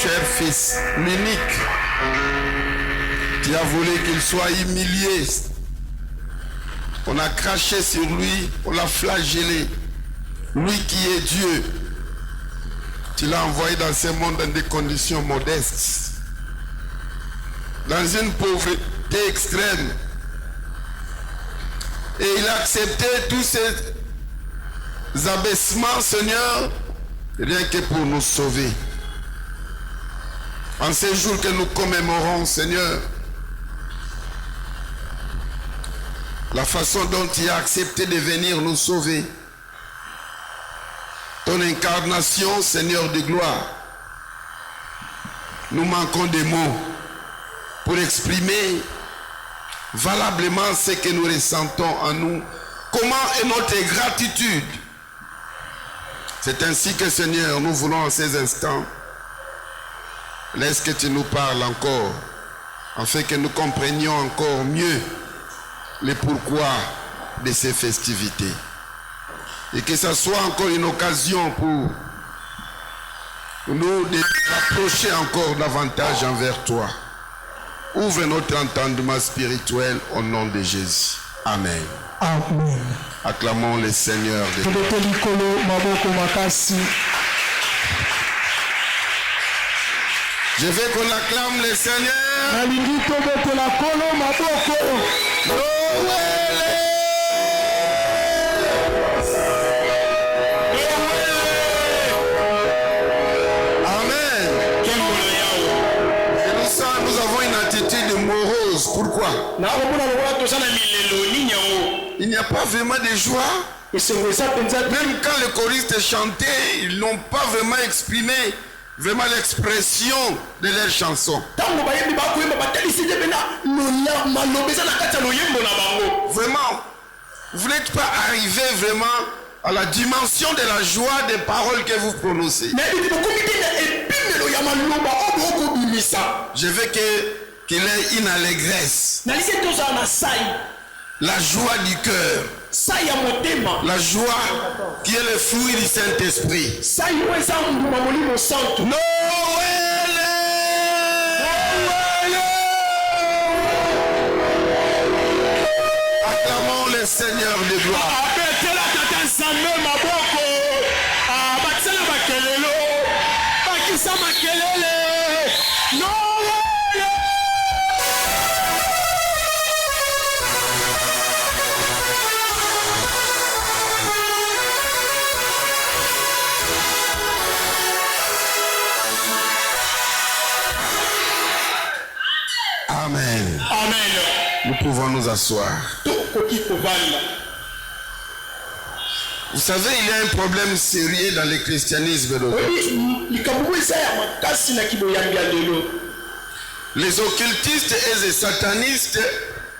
cher fils, l'unique. Tu as voulu qu'il soit humilié. On a craché sur lui, on l'a flagellé. Lui qui est Dieu, tu l'as envoyé dans ce monde dans des conditions modestes, dans une pauvreté extrême. Et il a accepté tous ces abaissements, Seigneur, rien que pour nous sauver. En ces jours que nous commémorons, Seigneur, la façon dont tu as accepté de venir nous sauver, ton incarnation, Seigneur de gloire, nous manquons des mots pour exprimer valablement ce que nous ressentons en nous. Comment est notre gratitude? C'est ainsi que, Seigneur, nous voulons en ces instants, laisse que tu nous parles encore, afin que nous comprenions encore mieux le pourquoi de ces festivités. Et que ce soit encore une occasion pour nous de rapprocher encore davantage envers toi. Ouvre notre entendement spirituel au nom de Jésus. Amen. Amen. Acclamons le Seigneur. Je veux qu'on acclame le Seigneur. Pourquoi? Il n'y a pas vraiment de joie. Même quand les choristes chantaient, ils n'ont pas vraiment exprimé vraiment l'expression de leurs chansons. Vraiment, vous n'êtes pas arrivé vraiment à la dimension de la joie des paroles que vous prononcez. Je veux qu'il ait une allégresse, la joie du cœur, la joie qui est le fruit du Saint-Esprit. Acclamons le Seigneur de gloire. Amen. Amen. Nous pouvons nous asseoir. Vous savez, il y a un problème sérieux dans le christianisme d'aujourd'hui. Les occultistes et les satanistes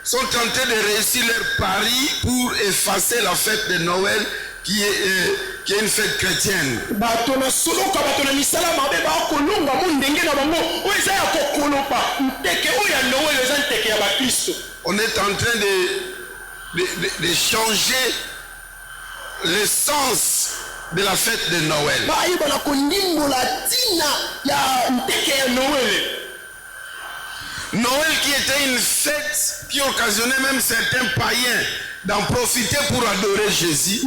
sont tentés de réussir leur pari pour effacer la fête de Noël qui est une fête chrétienne. On est en train de changer le sens de la fête de Noël. Noël qui était une fête qui occasionnait même certains païens d'en profiter pour adorer Jésus.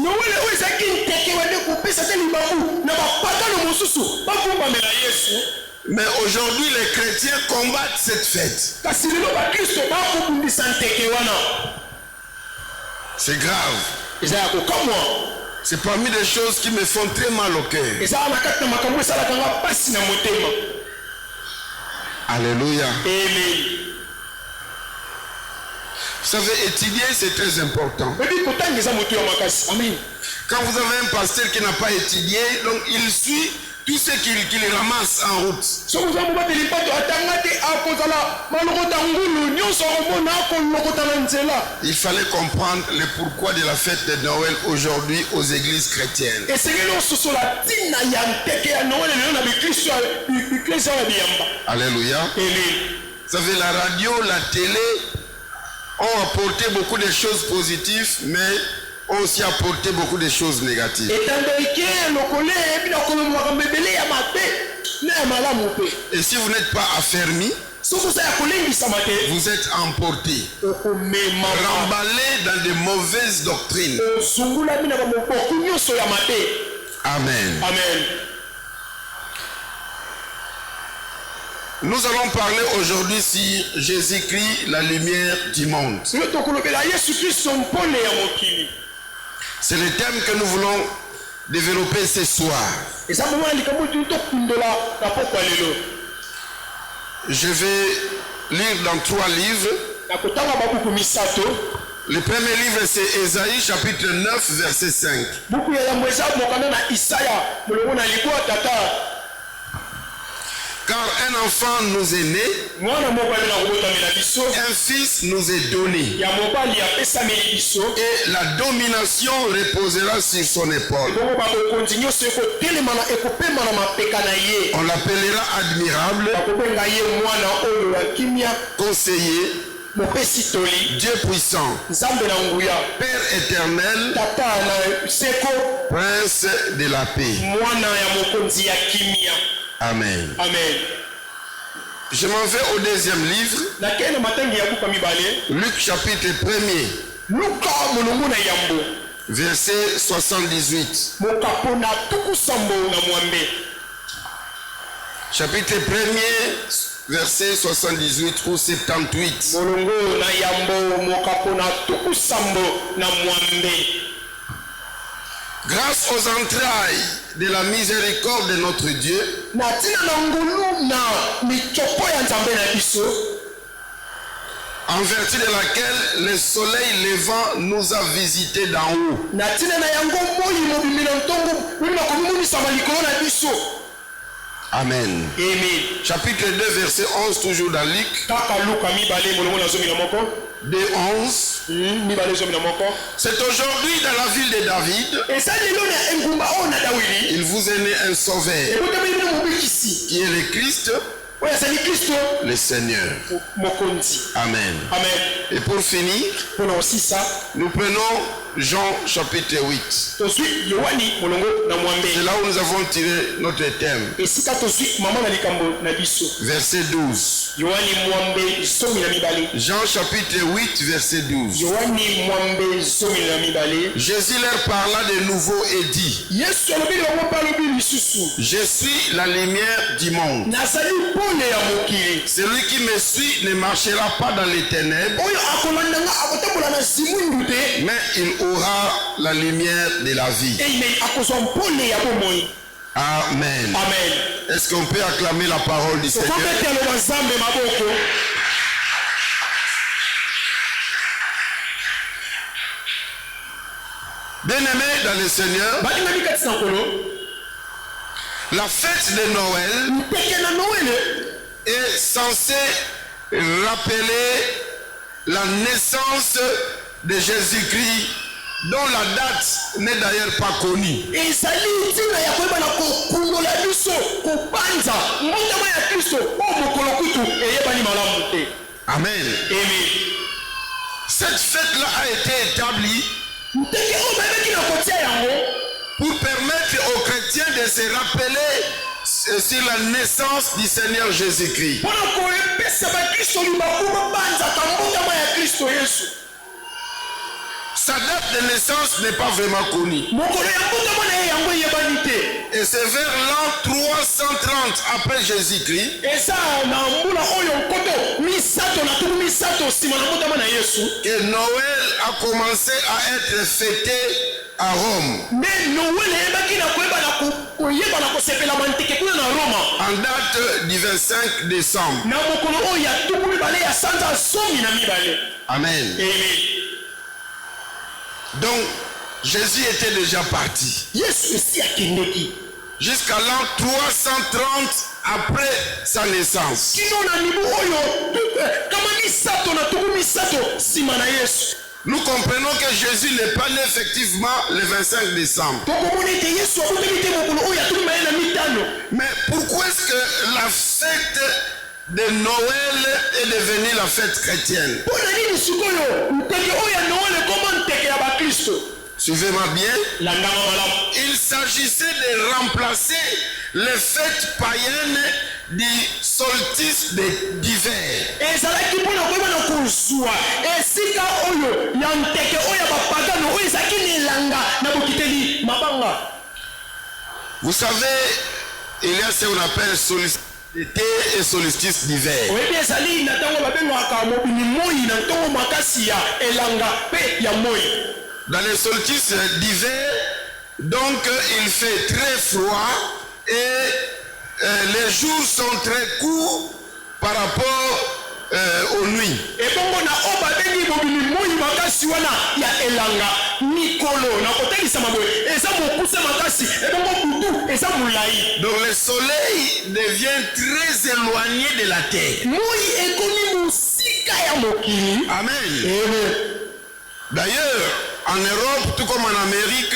Mais aujourd'hui, les chrétiens combattent cette fête. C'est grave. C'est parmi les choses qui me font très mal au cœur. Alléluia. Amen. Vous savez, étudier, c'est très important. Amen. Quand vous avez un pasteur qui n'a pas étudié, donc il suit tout ce qu'il ramasse en route. Il fallait comprendre le pourquoi de la fête de Noël aujourd'hui aux églises chrétiennes. Alléluia. Vous savez, la radio, la télé ont apporté beaucoup de choses positives, mais ont aussi apporté beaucoup de choses négatives. Et si vous n'êtes pas affermi, vous êtes emporté, remballé dans de mauvaises doctrines. Amen. Amen. Nous allons parler aujourd'hui sur Jésus-Christ, la lumière du monde. C'est le thème que nous voulons développer ce soir. Je vais lire dans 3 livres. Le premier livre, c'est Ésaïe, chapitre 9, verset 5. Car un enfant nous est né, un fils nous est donné, et la domination reposera sur son épaule. On l'appellera admirable, conseiller, Dieu puissant, Père éternel, Prince de la paix. Amen. Amen. Je m'en vais au deuxième livre, Luc chapitre 1er, verset 78. Chapitre 1er, verset 78 ou 78. Grâce aux entrailles de la miséricorde de notre Dieu, en vertu de laquelle le soleil levant nous a visités d'en haut. Amen. Amen. Chapitre 2, verset 11, toujours dans Luc. De 11. C'est aujourd'hui dans la ville de David, il vous est né un sauveur, qui est le Christ, le Seigneur. Amen. Amen. Et pour finir, nous prenons Jean chapitre 8. C'est là où nous avons tiré notre thème. Verset 12. Jean chapitre 8, verset 12. Jésus leur parla de nouveau et dit: Je suis la lumière du monde. Celui qui me suit ne marchera pas dans les ténèbres, mais il aura la lumière de la vie. Amen. Amen. Est-ce qu'on peut acclamer la parole du Seigneur? Bien-aimés dans le Seigneur, la fête de Noël est censée rappeler la naissance de Jésus-Christ, dont la date n'est d'ailleurs pas connue. Amen. Cette fête-là a été établie pour permettre aux chrétiens de se rappeler sur la naissance du Seigneur Jésus-Christ. Sa date de naissance n'est pas vraiment connue. Et c'est vers l'an 330 après Jésus-Christ que Noël a commencé à être fêté à Rome. En date du 25 décembre. Amen. Donc, Jésus était déjà parti. Jusqu'à l'an 330 après sa naissance. Nous comprenons que Jésus n'est pas né effectivement le 25 décembre. Mais pourquoi est-ce que la fête de Noël est devenue la fête chrétienne? Suivez-moi bien. Il s'agissait de remplacer les fêtes païennes du solstice d'hiver. ezalaki mpona koyeba na kozwa esika oyo ya nteke oyo ya bapagano oyo ezalaki na elanga na bokiteli mabanga. Vous savez, il y a ce qu'on appelle solstice d'été et solstice d'hiver. oyebi ezali na ntango babengaka mobimi moi na ntongo makasi ya elanga mpe ya moi. Dans les solstices d'hiver, donc il fait très froid et les jours sont très courts par rapport aux nuits. ebongo na oyo babengi mobimi moi makasi wana ya elanga mikolo na kotalisa maboye eza mokuse makasi ebongo butu eza molai. Donc le soleil devient très éloigné de la terre. moi ekomi mosika ya mokili. Amen. D'ailleurs, en Europe, tout comme en Amérique,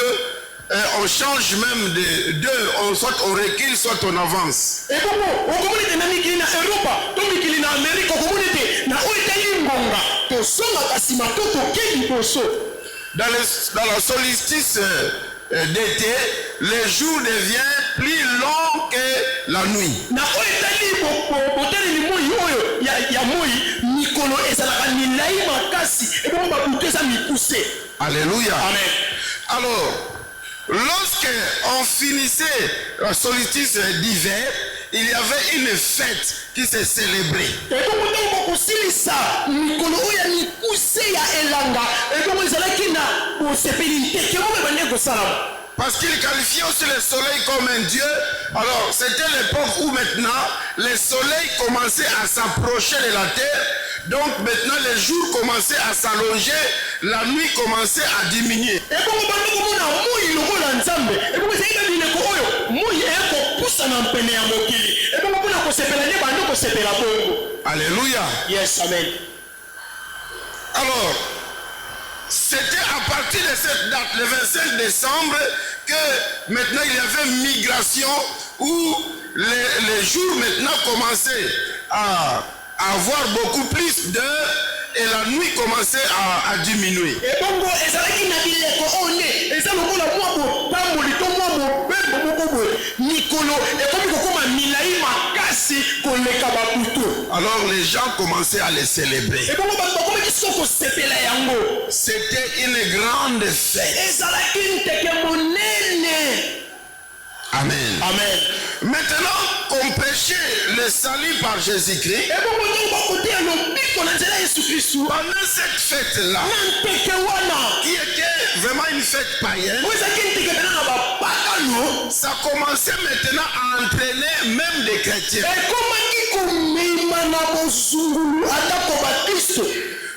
on change même de soit on recule, soit on avance. ebongo okomoni te na mikili na europa to mikili na amerika okomoni te na oyo etali ngonga tosongaka nsima to tokei liboso. Dans la solstice d'été, les jours deviennent plus longs que la nuit. na oyo etali botaleli moi oyo ya moi mikolo ezalaka milai makasi ebongo babutu eza mikuse. Alléluia. Amen. Alors, lorsque on finissait le solstice d'hiver, il y avait une fête qui se célébrait. ebongo ntango bakosilisa mikolo oyo ya mikuse ya elanga ebongo ezalaki na bosepeli nteke mo bebande kosalama. Parce qu'il qualifiait aussi le soleil comme un dieu. Alors, c'était l'époque où maintenant, le soleil commençait à s'approcher de la terre. Donc maintenant, les jours commençaient à s'allonger, la nuit commençait à diminuer. ebongo bandeko mona moi lokola nzambe ebongo ezalaki na bileko oyo moi ekopusa na mpene ya mokili ebongo mpona kosepela nde bando kosepela bongo. Alléluia. Yes, amen. Alors, c'était à partir de cette date, le 25 décembre, que maintenant il y avait une migration où les jours maintenant commençaient à avoir beaucoup plus d'heures et la nuit commençait à diminuer. ebongo ezalaki na bileko oyo nde eza lokola mwa bopamboli to mwa mobembo moko boye mikolo ekomi kokoma milai makasi koleka babutu. Alors les gens commençaient à les célébrer. ebongo bato bakomaki siko kosepela yango. C'était une grande fête. ezalaki nteke monene. Amen. Amen. Maintenant qu'on prêchait le salut par Jésus-Christ, ebongo ntango bakoteya lobiko na nzela yesu kristu pendant cette fête-là, na nteke wana qui était vraiment une fête païenne, oyo ezalaki nteke pena na bapagano ça commençait maintenant à entraîner même des chrétiens. ekomaki komema na bozungulu atako bakristo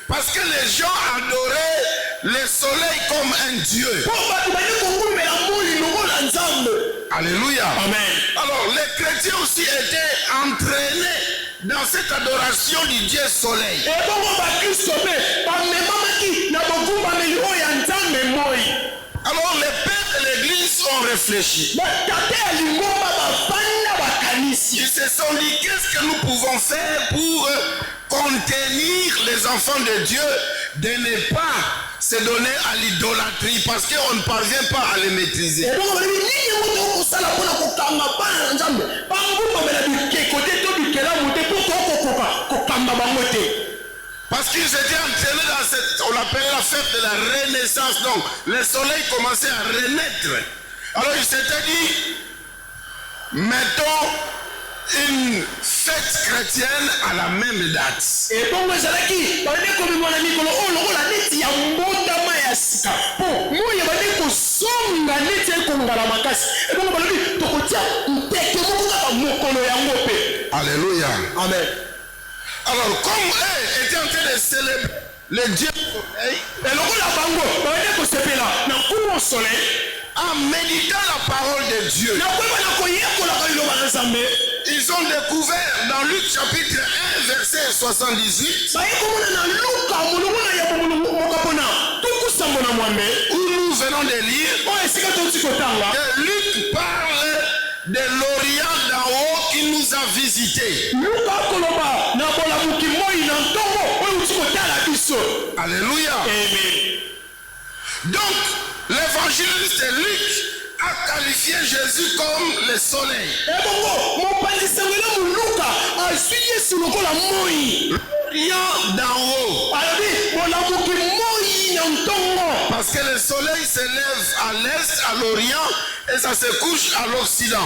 Parce que les gens adoraient le soleil comme un Dieu. mpo bato bali kongumela moi lokola nzambe. Alléluia. Amen. Alors les chrétiens aussi étaient entraînés dans cette adoration du Dieu soleil. ebongo bakristo mpe bamemamaki na bogumbameli oyo ya nzambe moi. Alors les pères de l'église ont réfléchi. batate ya lingomba bafanda bakanisi Ils se sont dit qu'est-ce que nous pouvons faire pour contenir les enfants de Dieu de ne pas se donner à l'idolâtrie parce qu'on ne parvient pas à les maîtriser. ebongo balobi nini moto okosala mpona kokamba bana na nzambe bangumbamela bikeko te to bikelamu te mpo tokokoka kokamba bango te. Parce qu'ils étaient entraînés dans cette, on appelle la fête de la renaissance. Donc, le soleil commençait à renaître. Alors, ils s'étaient dit, mettons une fête chrétienne à la même date. ebongo ezalaki bande komemwa na mikolo oyo lokola neti ya mbotama ya sika mpo moi bande kosonga neti ekongala makasi ebongo balobi tokotia nteke moko kaka mokolo yango mpe. Alléluia. Amen. Alors, comme eux étaient en train de célébrer le Dieu soleil, lokola bango bande kosepela na nkumu soleil en méditant la parole de Dieu, na koyeba na koyekolaka liloba na nzambe ils ont découvert dans Luc chapitre 1 verset 78 baye komona na luka molongo na yabo mokapo na tukusambo na mwambe où nous venons de lire oyo esika toti kotanga que Luc parle de l'Orient d'en haut qui nous a visités. luka akoloba na bolamuki moi na ntongo oyo uti kotala biso. Alléluia. Amen. Donc, l'évangéliste Luc a qualifié Jésus comme le soleil. Rien d'en haut. Parce que le soleil se lève à l'est, à l'orient, et ça se couche à l'occident.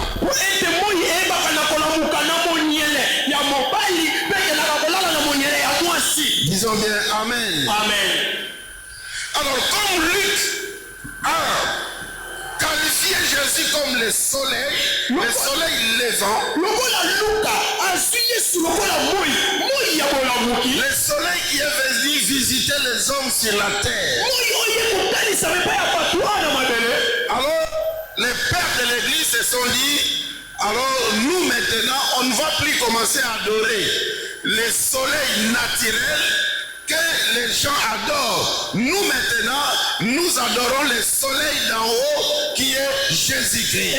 Disons bien Amen. Amen. Alors, comme Luc a qualifié Jésus comme le soleil levant, le soleil qui est venu visiter les hommes sur la terre. Alors, les pères de l'église se sont dit, alors nous maintenant, on ne va plus commencer à adorer le soleil naturel que les gens adorent. Nous maintenant, nous adorons le soleil d'en haut qui est Jésus-Christ.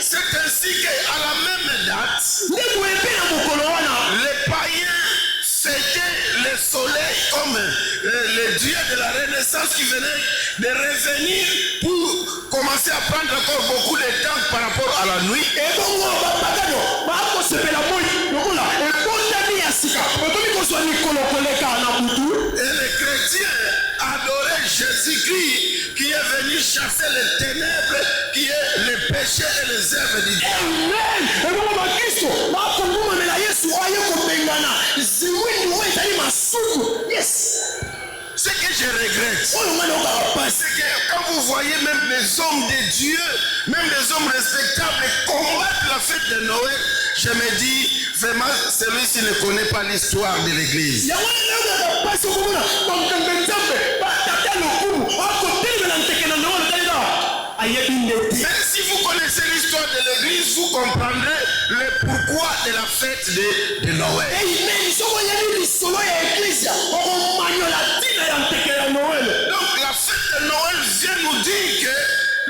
C'est ainsi qu'à la même date, les païens fêtaient le soleil comme le dieu de la Renaissance qui venait de revenir pour commencer à prendre encore beaucoup de temps par rapport à la nuit. Et les chrétiens adoraient Jésus-Christ qui est venu chasser les ténèbres, qui est le péché et les œuvres du diable. Ce que je regrette, c'est que quand vous voyez même les hommes de Dieu, même les hommes respectables combattre la fête de Noël, je me dis, vraiment, celui-ci ne connaît pas l'histoire de l'église. Mais si vous connaissez l'histoire de l'église, vous comprendrez le pourquoi de la fête de Noël. Donc la fête de Noël vient nous dire que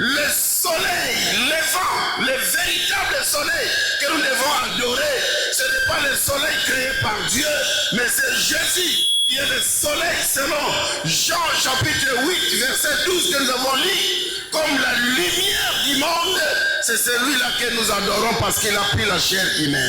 le soleil levant, le véritable soleil que nous devons adorer, ce n'est pas le soleil créé par Dieu, mais c'est Jésus qui est le soleil selon Jean chapitre 8 verset 12 que nous avons lu. Comme la lumière du monde, c'est celui-là que nous adorons parce qu'il a pris la chair humaine.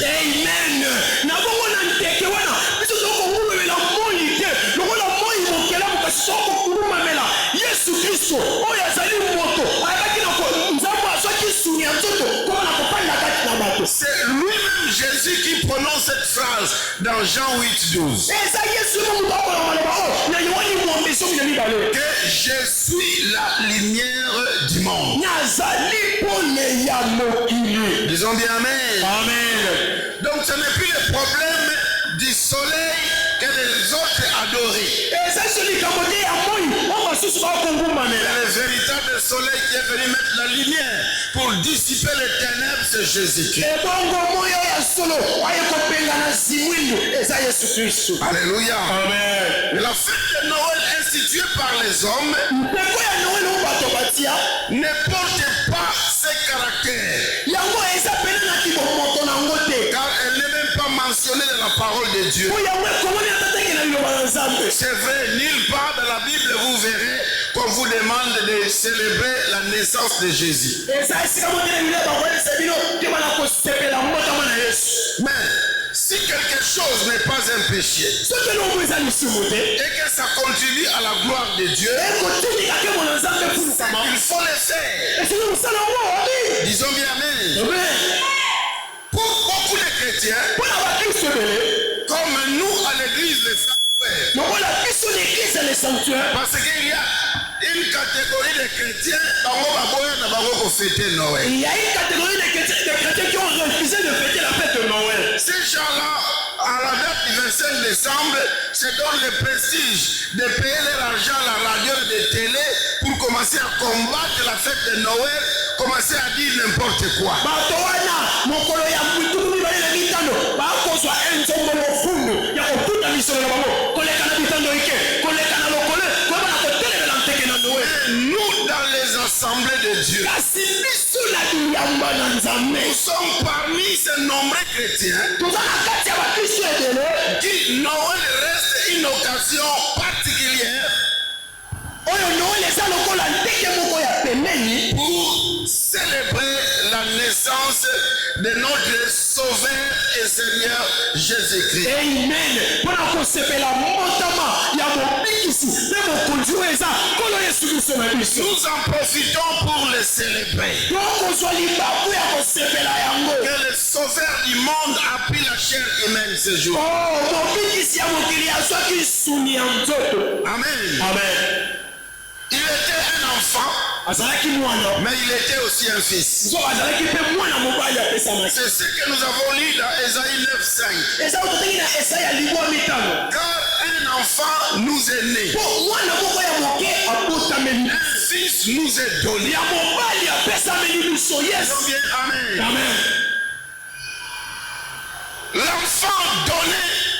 Amen. C'est lui-même Jésus qui prononce cette phrase dans Jean 8, 12. Que je suis la lumière du monde. Disons bien Amen. Amen. Donc ce n'est plus le problème du soleil que les autres adoraient. Le véritable soleil qui est venu mettre la lumière pour dissiper les ténèbres, c'est Jésus-Christ. Alléluia. Amen. La fête de Noël instituée par les hommes ne porte pas ses caractères. Car elle n'est même pas mentionnée dans la parole de Dieu. C'est vrai, nulle part dans la Bible vous verrez qu'on vous demande de célébrer la naissance de Jésus. Mais si quelque chose n'est pas un péché et que ça contribue à la gloire de Dieu, il faut le faire. Disons bien Amen. Pour beaucoup de chrétiens, comme nous à l'église le sanctuaire, parce qu'il y a une catégorie de chrétiens Noël. Il y a une catégorie de chrétiens qui ont refusé de fêter la fête de Noël. Ces gens-là, à la date du 25 décembre, se donnent le prestige de payer leur argent à la radio et de télé pour commencer à combattre la fête de Noël, commencer à dire n'importe quoi. Nous, dans dans les assemblées de Dieu. kasi biso na bilamba na nzambe Nous sommes parmi ces nombreux chrétiens toza na kati ya bakristo ebele qui Noël reste une occasion particulière oyo noel eza lokola ndenge moko ya pembeni pour célébrer la naissance de notre Sauveur et Seigneur Jésus-Christ. amen mpona kosepela mbotama ya mobikisi mpe mokonzi oyo eza nkolo yesu kristo na biso Nous en profitons pour le célébrer. tokozwa libaku ya kosepela yango Que le Sauveur du monde a pris la chair humaine ce jour. mobikisi ya mokili azwaki suni ya nzoto Amen. amen Il était un enfant, azalaki mwana mais il était aussi un fils. so azalaki mpe mwana mobali apesamaki C'est ce que nous avons lu dans Ésaïe 9:5. eza ototangi na esaya libwa mitano Car un enfant nous est né, mpo mwana moko ya moke abotameli un fils nous est donné. ya mobali apesameli biso yesu Disons bien Amen. amen L'enfant donné,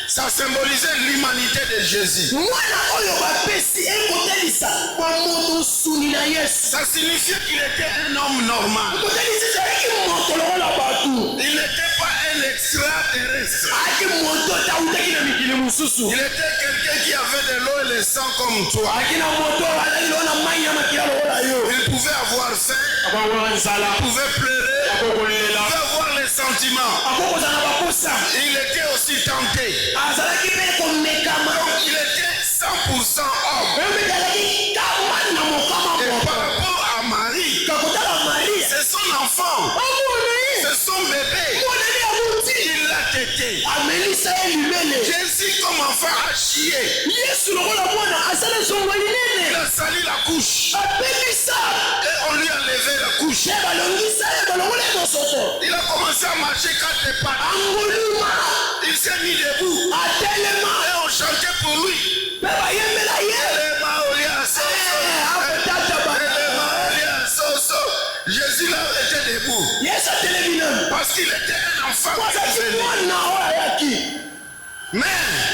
ça symbolisait l'humanité de Jésus. mwana oyo bapesi ekotelisa bamoto suni na yesu Ça signifiait qu'il était un homme normal. ekotelisa ezalaki moto lokola bato Il n'était pas un extraterrestre. aki moto tautaki na mikili mosusu Il était quelqu'un qui avait de l'eau et le sang comme toi. aki na moto azali loo na mai ya makila lokola yo Il pouvait avoir faim, akokola nzala il pouvait pleurer, il akokolela pouvait avoir les sentiments. akokozala na baposa Il était aussi tenté. azalaki mpe komekama Donc il était 100% homme. oyo mpe azalaki kama na mokama Et moko par rapport à Marie, kakotala maria c'est son enfant, omona ye c'est son bébé. monani ya moti Il l'a tété. amelisa ye libele Jésus comme enfant a chié. yesu lokola mwana asala zongo Il linene a sali la couche. apemisa Et on lui a levé la couche. ye balongisa ye balongola ye mosoto Il a commencé à marcher quatre pas. angoluma Il s'est mis debout. atelema Et on chantait pour lui. mpe bayembela ye Jésus là était debout. yesu atelemi nanu Parce qu'il était un enfant. azalaki mwana oyo ayaki Mais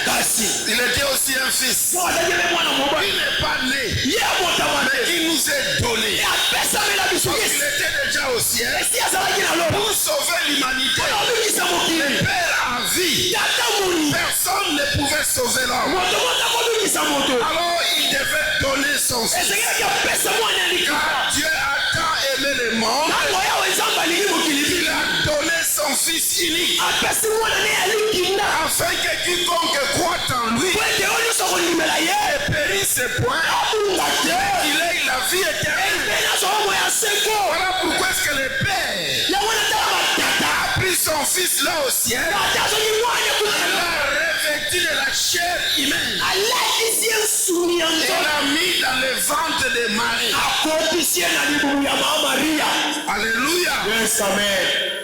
kasi il était aussi un fils. so azalaki mpe mwana Il mobali n'est pas né. ye abotama Mais te il nous est donné. ye apesamela biso Donc il yesu était déjà au ciel esi azalaki na lobo pour sauver l'humanité. oyo abikisa Le mokili Père a vie. tata moni Personne ne pouvait sauver l'homme. moto moko akobikisa moto Alors il devait donner son fils. ezalaki apesa mwana ya likita Car Dieu a tant aimé le monde. ntango yawe nzambe alingi mokili Il a donné son fils unique. apesi mwana ne ya likinda Afin que quiconque croit en lui po ete oyo nyonso akondimela ye ne périsse point. abunga te Il ait la vie éternelle. mpe nazwa mo ya seko Voilà pourquoi est-ce que le Père yango natala batata a pris son fils là au ciel. tata azongi mwana Il kuna l'a revêtu de la chair humaine. alatisi ye nsuni ya Il nzoto l'a mis dans le ventre de Marie. akotisi ye na libumu ya mama maria Alléluia. yes amen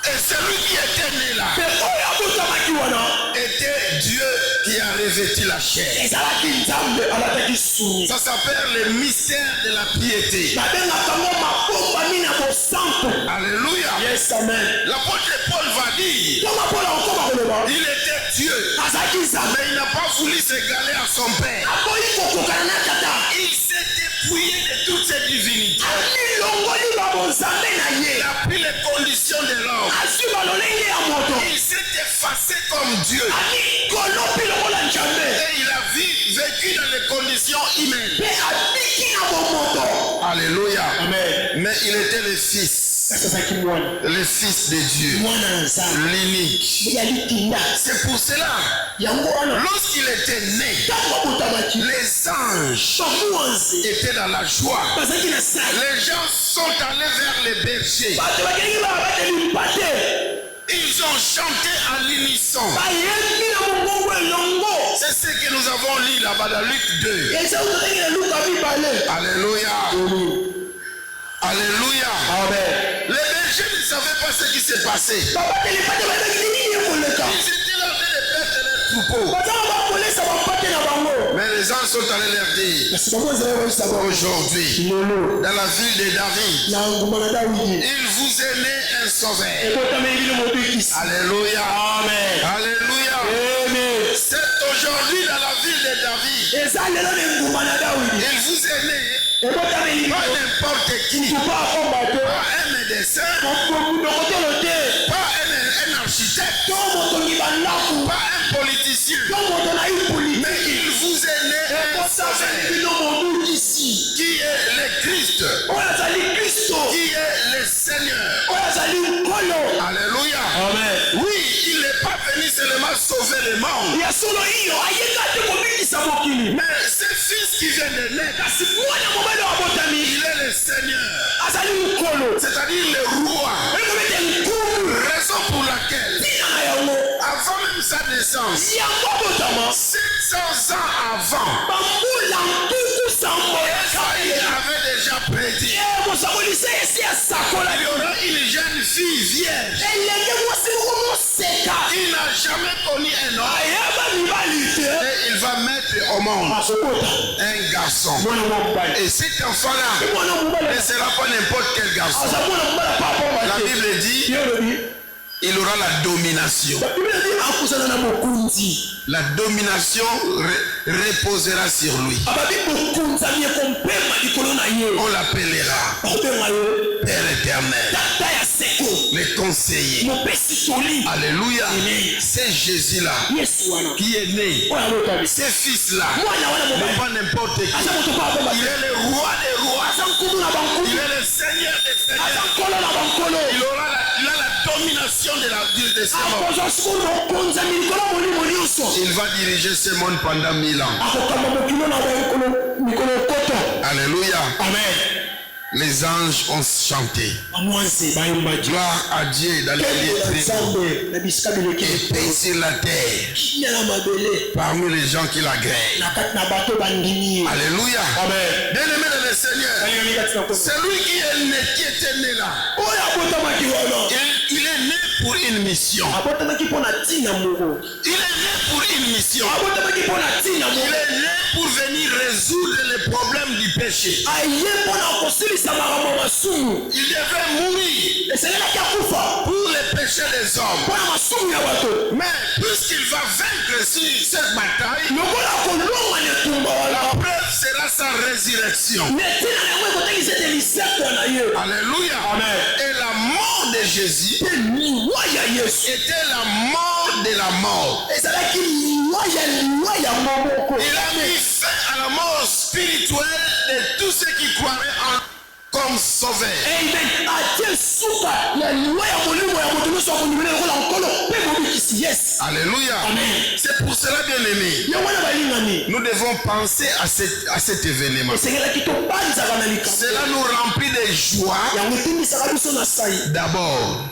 Et celui qui était né là mpe oyo abotamaki wana était Dieu qui a revêtu la chair. ezalaki nzambe alataki suni Ça s'appelle le mystère de la piété. babengaka ngo mabombami na bosantu Alléluia. yes amen L'apôtre Paul va dire, ntongo mpola okoma koloba il était Dieu, azalaki nzambe mais il n'a pas voulu s'égaler à son Père. aboyi kokokana na tata Il s'est dépouillé de toutes ses divinités. amilongoli babonzambe na Il ye a pris les conditions de l'homme. azwi balolenge ya moto Il s'est effacé comme Dieu. amikolopi lokola nzambe Et il a vécu dans les conditions humaines. mpe abiki na bomoto Alléluia. amen Mais il était le fils. kasi azalaki mwana Le fils de Dieu. mwana na nzambe L'unique. ya likinda C'est pour cela, yango wana lorsqu'il était né, ntango abotamaki les anges bamwanzi étaient dans la joie. bazalaki na sali Les gens sont allés vers les bergers. bato bakelingi babateli mpate Ils ont chanté à l'unisson. bayembi na mongongo elongo C'est ce que nous avons lu là-bas dans Luc 2. eza ototangi na luka mibale Alléluia. Alléluia. amen Les bergers ne savaient pas ce qui s'est passé. babateli mpate bayebaki nini ekoleka Ils étaient là en train de perdre leurs troupeaux. bazala bakolesa bampate na bango Mais les anges sont allés leur dire, kasi bango ezali koyisa bango aujourd'hui, lelo dans la ville de David, na nguma na dawidi il vous est né un sauveur. ekotameli bino mobikisi Alléluia. amen Alléluia. amen C'est aujourd'hui dans la ville de David. eza lelo na nguma na dawidi Il vous est né pas n'importe qui, pas un médecin, pas un architecte, pas un politicien, mais il vous est né un sauveur qui est le Christ, qui est le Seigneur. Alléluia. Amen. Oui, il n'est pas venu seulement sauver le monde, mais ce fils qui vient de naître, il est le Seigneur, c'est-à-dire le roi. Raison pour laquelle, avant même sa naissance, 700 ans avant, Esaïe avait déjà prédit, il y aura une jeune fille vierge. Il n'a jamais connu un homme et il va mettre au monde un garçon. Et cet enfant-là ne sera pas n'importe quel garçon. La Bible dit, il aura la domination. La domination reposera sur lui. On l'appellera Père éternel, le conseiller. Alléluia. C'est Jésus-là qui est né. Ce fils-là n'est pas n'importe qui. Il est le roi des rois. Il est le Seigneur des seigneurs. Il a la domination de ce monde. Il va diriger ce monde pendant 1000 ans. Alléluia. Amen. Les anges ont chanté. Gloire à Dieu dans les lieux très hauts. Et paix sur la terre parmi les gens qui l'agréent. Alléluia. Bien-aimé dans le Seigneur, celui qui était né là, il est né pour une mission. Il est né pour une mission. Il est né pour venir résoudre les problèmes du péché. Il devait mourir pour les péchés des hommes. Mais puisqu'il va vaincre sur cette bataille, la preuve sera sa résurrection. Alléluia. Et la mort de Jésus était la mort de la mort. Il a mis fin à la mort spirituelle de tous ceux qui croiraient en comme sauveur. Alléluia. C'est pour cela, bien aimé, nous devons penser à cet événement. Cela nous remplit de joie d'abord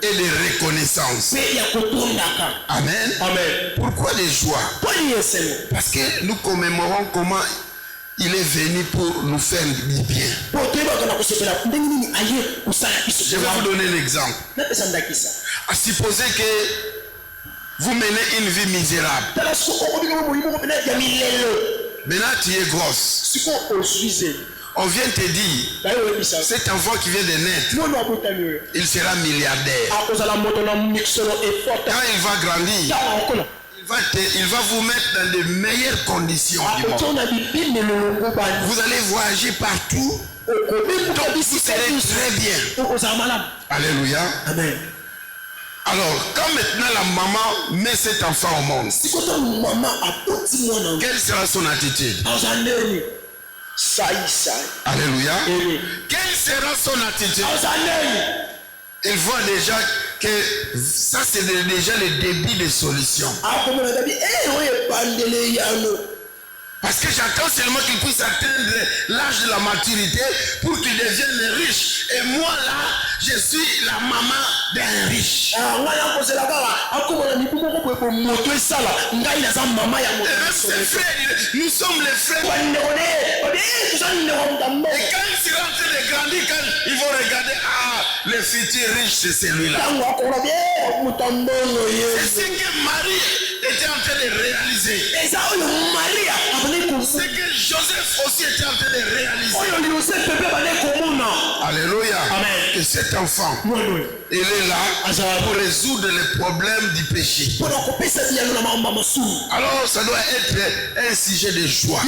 et de reconnaissance. Amen. Pourquoi de joie? Parce que nous commémorons comment il est venu pour nous faire du bien. Je vais vous donner un exemple. À supposer que vous menez une vie misérable. Maintenant tu es grosse. On vient te dire, cet enfant qui vient de naître, il sera milliardaire. Quand il va grandir, il va vous mettre dans les meilleures conditions du monde. Vous allez voyager partout. Donc vous serez très bien. Alléluia. Amen. Alors, quand maintenant la maman met cet enfant au monde, quelle sera son attitude? Alléluia. Quelle sera son attitude? Il voit déjà que ça c'est déjà le début de solution. Parce que j'attends seulement qu'il puisse atteindre l'âge de la maturité pour qu'il devienne riche. Et moi là, je suis la maman d'un riche. Et même ses frères, nous sommes les frères. Et quand il sera en train de grandir, quand ils vont regarder, le futur riche c'est celui-là. C'est ce que Marie était en train de réaliser. C'est que Joseph aussi était en train de réaliser. Alléluia. Amen. Que cet enfant, il est là pour résoudre les problèmes du péché. Alors ça doit être un sujet de joie.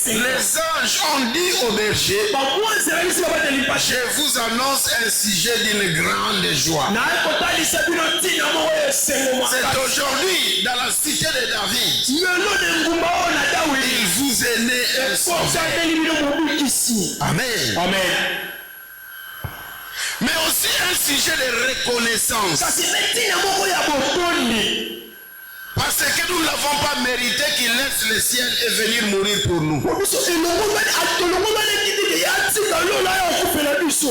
Les anges ont dit aux bergers, je vous annonce un sujet d'une grande joie. C'est aujourd'hui dans la cité de David. Il vous est né un sauveur. Amen. Amen. Mais aussi un sujet de reconnaissance. Parce que nous ne l'avons pas mérité qu'il laisse le ciel et venir mourir pour nous.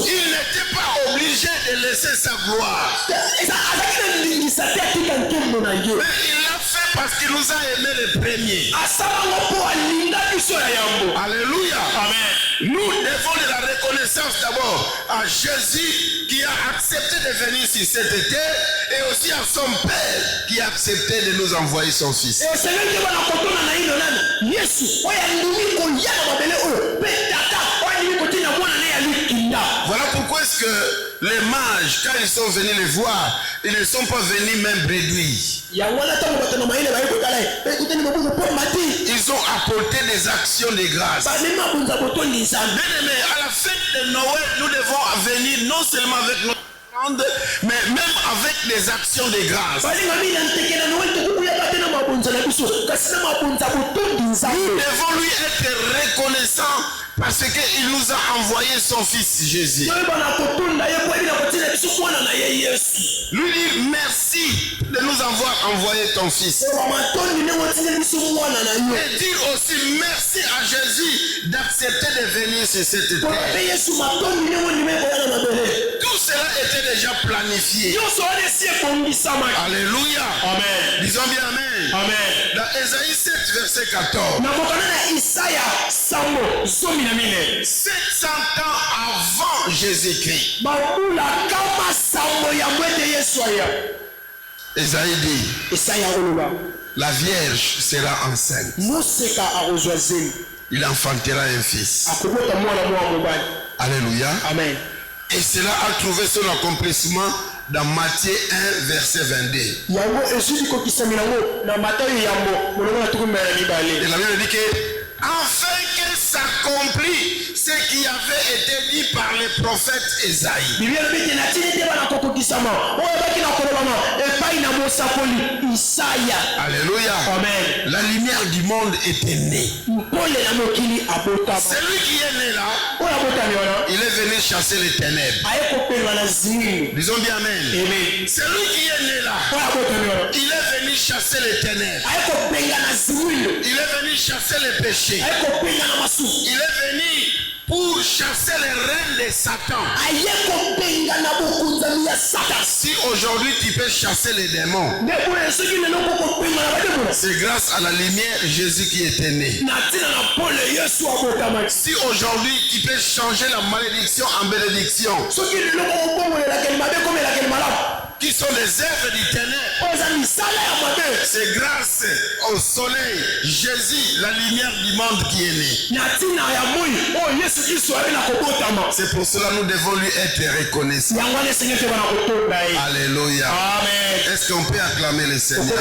Il n'était pas obligé de laisser sa gloire. Mais il l'a fait parce qu'il nous a aimés les premiers. Alléluia. Amen. Nous devons de la reconnaissance d'abord à Jésus qui a accepté de venir sur cette terre et aussi à son Père qui a accepté de nous envoyer son Fils. Voilà pourquoi est-ce que les mages, quand ils sont venus les voir, ils ne sont pas venus même bredouilles. Ils ont apporté des actions de grâce. Bien-aimés, à la fête de Noël, nous devons venir non seulement avec notre offrande, mais même avec des actions de grâce. Nous devons lui être reconnaissants parce qu'il nous a envoyé son Fils Jésus. Lui dit merci de nous avoir envoyé ton Fils. Et dire aussi merci à Jésus d'accepter de venir sur cette terre. Tout cela était déjà planifié. Alléluia. Amen. Disons bien Amen. Amen. Dans Ésaïe 7, verset 14. 700 ans avant Jésus-Christ. Ésaïe dit, la Vierge sera enceinte. Il enfantera un fils. Alléluia. Amen. Et cela a trouvé son accomplissement dans Matthieu 1, verset 22. Et la Bible dit que afin que s'accomplit ce qui avait été dit par le prophète Ésaïe. Alléluia. Amen. La lumière du monde était née. Celui qui est né là, il est venu chasser les ténèbres. Disons bien Amen. Amen. Celui qui est né là, il est venu chasser les ténèbres. Il est venu chasser les péchés. Il est venu pour chasser les reines de Satan. Si aujourd'hui tu peux chasser les démons, c'est grâce à la lumière Jésus qui était né. Si aujourd'hui tu peux changer la malédiction en bénédiction, qui sont les œuvres du ténèbre, c'est grâce au soleil, Jésus, la lumière du monde qui est né. C'est pour cela que nous devons lui être reconnaissants. Alléluia. Amen. Est-ce qu'on peut acclamer le Seigneur?